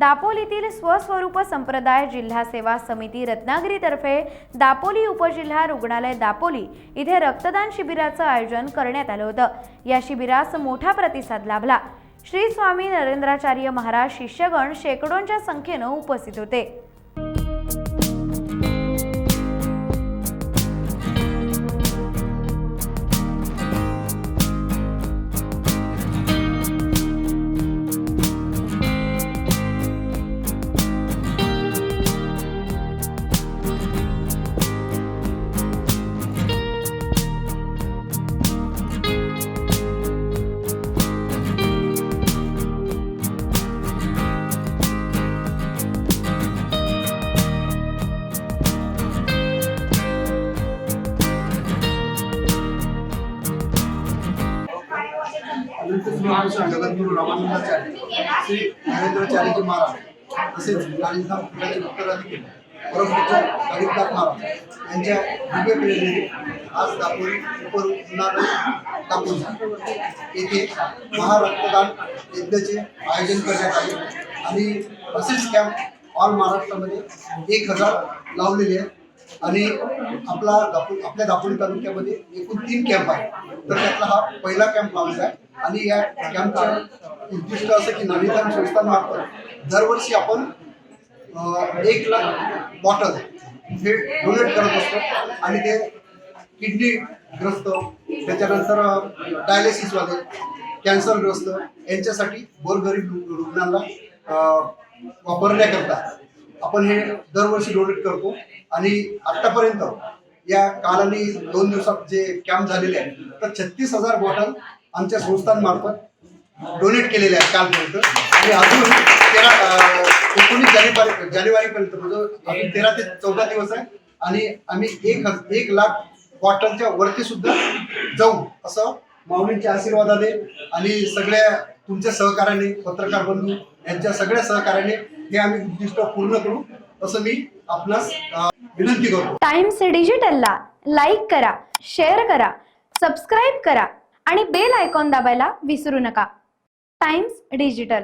दापोलीतील स्वस्वरूप संप्रदाय जिल्हा सेवा समिती रत्नागिरीतर्फे दापोली उपजिल्हा रुग्णालय दापोली इथे रक्तदान शिबिराचं आयोजन करण्यात आलं होतं। या शिबिरास मोठा प्रतिसाद लाभला। श्री स्वामी नरेंद्राचार्य महाराज शिष्यगण शेकडोंच्या संख्येने उपस्थित होते। जगद्गुरु रामानंदाचार्य श्री नरेंद्राचार्यजी महाराज तसेच कालिदास पुराचे उत्तराधिकारी परमपूज्य कालिदास महाराज यांच्या दिव्य प्रेरणेने आज दापोली उपरुग्णालय दापोली येथे महारक्तदान यज्ञाचे आयोजन करण्यात आले आणि असेच कॅम्प ऑल महाराष्ट्रामध्ये 1000 लावलेले आहेत आणि आपल्या दापोली तालुक्यामध्ये एकूण 3 कॅम्प आहेत। तर त्यातला हा पहिला कॅम्प लावला आहे आणि या कॅम्पचं उद्दिष्ट असं की नाविकान संस्थांमार्फत दरवर्षी आपण 1 लाख बॉटल हे डोनेट करत असतो आणि ते किडनी ग्रस्त, त्याच्यानंतर डायलिसिसवाले, कॅन्सरग्रस्त यांच्यासाठी गोरगरीब रुग्णांना वापरण्याकरता आपण हे दरवर्षी डोनेट करतो आणि आतापर्यंत या कालानी 2 दिवसात जे कॅम्प झालेले आहेत तर 36,000 बॉटल आमच्या संस्थांमार्फत डोनेट केलेले आहेत कालपर्यंत आणि अजून 19 जानेवारीपर्यंत म्हणजे अजून 13 ते 14 दिवस आहे आणि आम्ही 1 लाख बॉटलच्या वरती सुद्धा जाऊ असं माऊलींच्या आशीर्वादाने आणि सगळ्या तुमच्या सहकार्याने, पत्रकार बंधू यांच्या सगळ्या सहकार्याने हे आम्ही उद्दिष्ट पूर्ण करू असं मी आपणास विनंती करतो। टाइम्स डिजिटलला लाईक करा, शेअर करा, सबस्क्राइब करा आणि बेल आयकॉन दाबायला विसरू नका। Times digital.